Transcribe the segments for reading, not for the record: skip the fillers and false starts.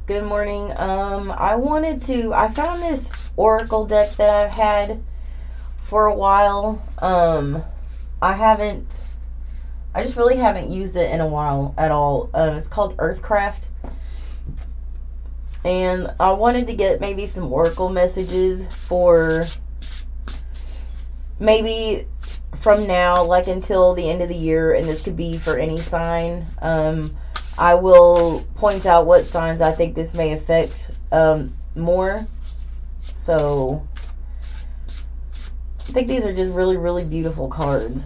Good morning. I found this Oracle deck that I've had for a while. I haven't, I just really haven't used it in a while at all. It's called Earthcraft. And I wanted to get maybe some Oracle messages for maybe from now, like until the end of the year, and this could be for any sign. I will point out what signs I think this may affect more. So I think these are just really, really beautiful cards.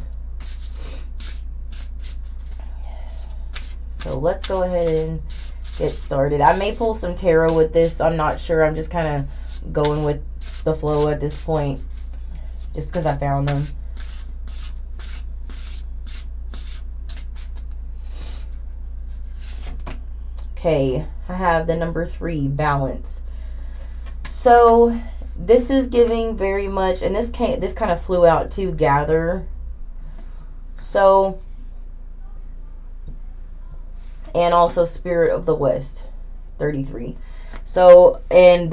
So let's go ahead and get started. I may pull some tarot with this. I'm not sure. I'm just kind of going with the flow at this point, just because I found them. Okay, I have the number 3, balance. So this is giving very much, and this kind of flew out to gather. So, and also Spirit of the West, 33. So, and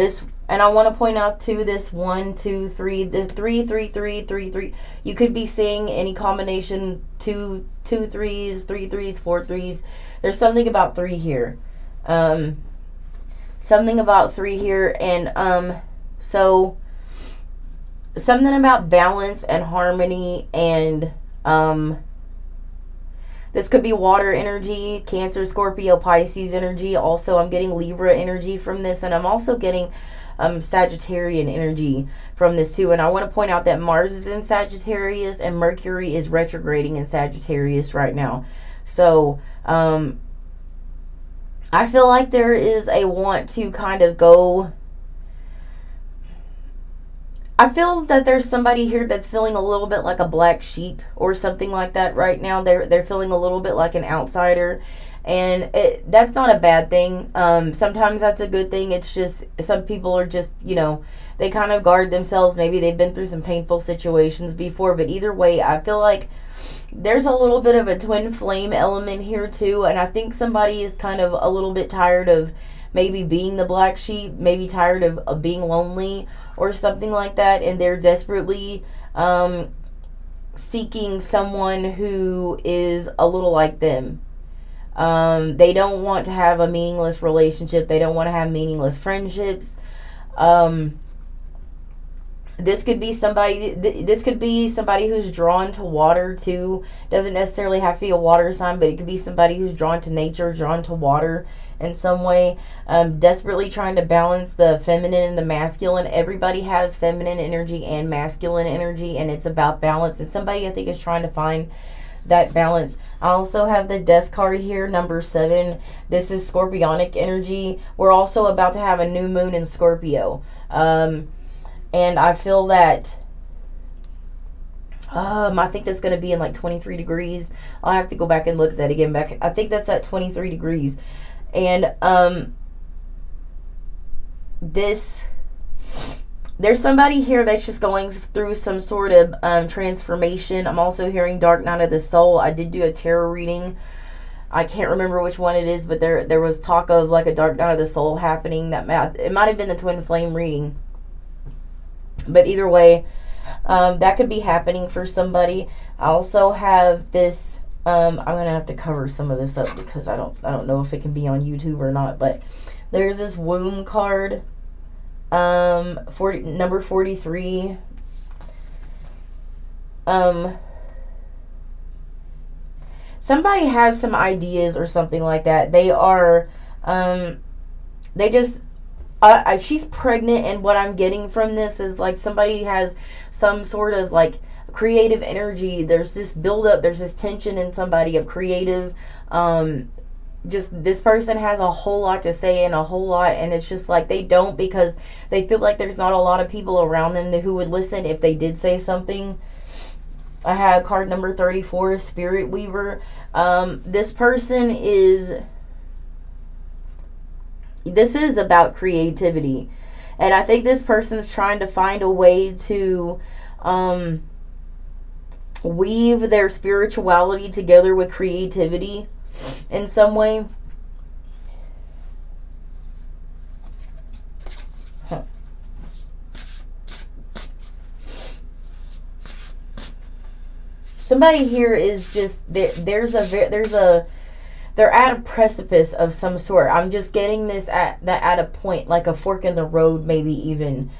I want to point out too, this 1, 2, 3, the 3, 3, 3, 3, 3. You could be seeing any combination, two threes, 3 threes, 4 threes. There's something about 3 here. Something about 3 here, and so something about balance and harmony, and this could be water energy, Cancer, Scorpio, Pisces energy. Also, I'm getting Libra energy from this, and I'm also getting Sagittarian energy from this too. And I want to point out that Mars is in Sagittarius and Mercury is retrograding in Sagittarius right now. So I feel like there is a want to kind of go. I feel that there's somebody here that's feeling a little bit like a black sheep or something like that right now. They're feeling a little bit like an outsider, and that's not a bad thing. Sometimes that's a good thing. It's just some people are just, they kind of guard themselves. Maybe they've been through some painful situations before, but either way, I feel like there's a little bit of a twin flame element here too, and I think somebody is kind of a little bit tired of maybe being the black sheep, maybe tired of being lonely or something like that, and they're desperately seeking someone who is a little like them. They don't want to have a meaningless relationship. They don't want to have meaningless friendships. This could be somebody who's drawn to water too. Doesn't necessarily have to be a water sign, but it could be somebody who's drawn to nature, drawn to water in some way. Desperately trying to balance the feminine and the masculine. Everybody has feminine energy and masculine energy, and it's about balance. And somebody, I think, is trying to find that balance. I also have the Death card here, number 7. This is Scorpionic energy. We're also about to have a new moon in Scorpio. And I feel that I think that's going to be in like 23 degrees. I'll have to go back and look at that again. I think that's at 23 degrees. And there's somebody here that's just going through some sort of transformation. I'm also hearing Dark Night of the Soul. I did do a tarot reading. I can't remember which one it is, but there was talk of like a Dark Night of the Soul happening. It might have been the Twin Flame reading. But either way, that could be happening for somebody. I also have this. I'm gonna have to cover some of this up because I don't know if it can be on YouTube or not. But there's this womb card. Number 43. Somebody has some ideas or something like that. They are. They just. She's pregnant, and what I'm getting from this is like somebody has some sort of like creative energy. There's this buildup, there's this tension in somebody of creative. Just this person has a whole lot to say and a whole lot, and it's just like they don't, because they feel like there's not a lot of people around them who would listen if they did say something. I have card number 34, Spirit Weaver. This person is. This is about creativity, and I think this person's trying to find a way to weave their spirituality together with creativity in some way. somebody here is just they're at a precipice of some sort. I'm just getting this at a point, like a fork in the road, maybe even.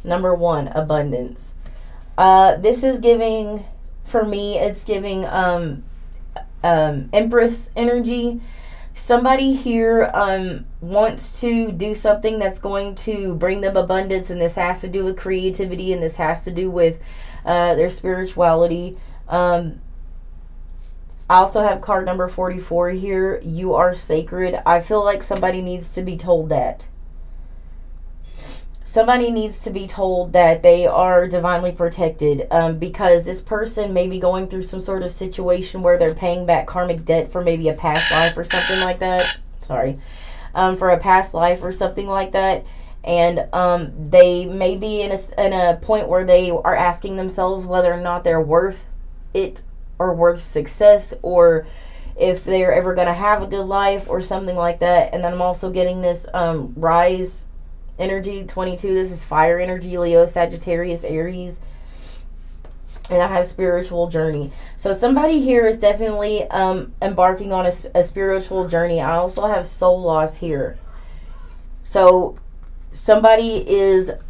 Number one, abundance. This is giving, for me, it's giving Empress energy. Somebody here wants to do something that's going to bring them abundance, and this has to do with creativity, and this has to do with their spirituality. I also have card number 44 here. You are sacred. I feel like somebody needs to be told that. Somebody needs to be told that they are divinely protected, because this person may be going through some sort of situation where they're paying back karmic debt for maybe a past life or something like that. Sorry. For a past life or something like that. And they may be in a point where they are asking themselves whether or not they're worth it or worth success, or if they're ever going to have a good life or something like that. And then I'm also getting this rise energy, 22. This is fire energy, Leo, Sagittarius, Aries. And I have spiritual journey. So somebody here is definitely embarking on a spiritual journey. I also have soul loss here. So somebody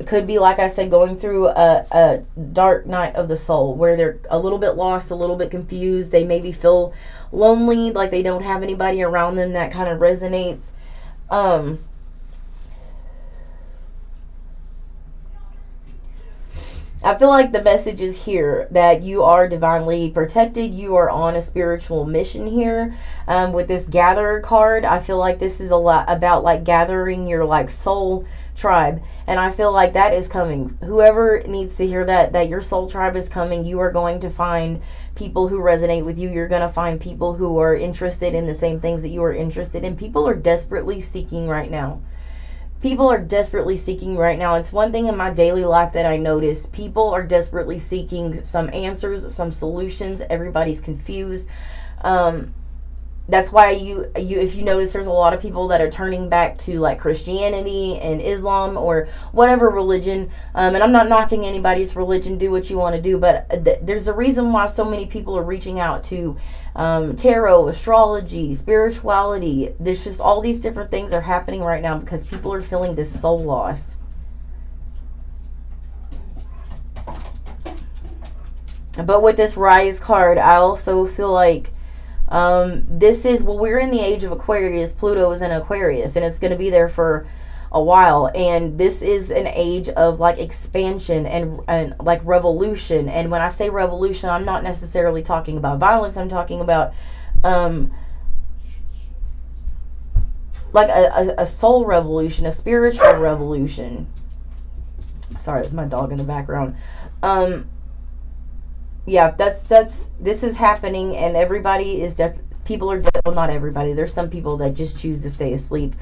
could be, like I said, going through a dark night of the soul where they're a little bit lost, a little bit confused. They maybe feel lonely, like they don't have anybody around them. That kind of resonates. I feel like the message is here that you are divinely protected. You are on a spiritual mission here. With this Gatherer card, I feel like this is a lot about like gathering your like soul tribe. And I feel like that is coming. Whoever needs to hear that your soul tribe is coming, you are going to find people who resonate with you. You're going to find people who are interested in the same things that you are interested in. People are desperately seeking right now. People are desperately seeking right now. It's one thing in my daily life that I notice. People are desperately seeking some answers, some solutions. Everybody's confused. That's why if you notice, there's a lot of people that are turning back to like Christianity and Islam or whatever religion. And I'm not knocking anybody's religion. Do what you want to do. But there's a reason why so many people are reaching out to tarot, astrology, spirituality. There's just all these different things are happening right now because people are feeling this soul loss. But with this Rise card, I also feel like we're in the age of Aquarius. Pluto is in Aquarius, and it's going to be there for a while. And this is an age of like expansion and like revolution. And when I say revolution, I'm not necessarily talking about violence. I'm talking about like a soul revolution, a spiritual revolution. Sorry, that's my dog in the background. Yeah, this is happening, and everybody is people are well, not everybody. There's some people that just choose to stay asleep.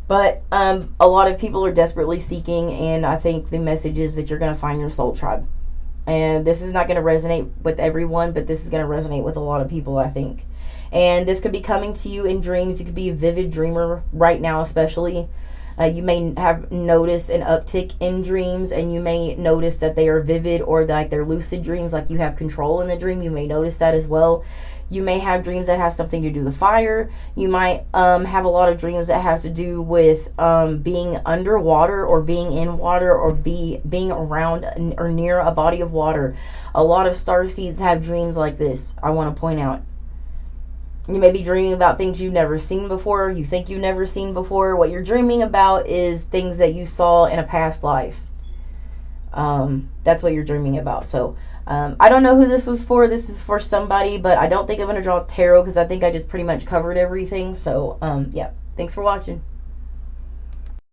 But a lot of people are desperately seeking, and I think the message is that you're going to find your soul tribe. And this is not going to resonate with everyone, but this is going to resonate with a lot of people, I think. And this could be coming to you in dreams. You could be a vivid dreamer right now, especially. You may have noticed an uptick in dreams, and you may notice that they are vivid or like they're lucid dreams, like you have control in the dream. You may notice that as well. You may have dreams that have something to do with fire. You might have a lot of dreams that have to do with being underwater or being in water or being around or near a body of water. A lot of starseeds have dreams like this, I want to point out. You may be dreaming about things you've never seen before. You think you've never seen before. What you're dreaming about is things that you saw in a past life. That's what you're dreaming about. So I don't know who this was for. This is for somebody, but I don't think I'm going to draw tarot because I think I just pretty much covered everything. So yeah, thanks for watching.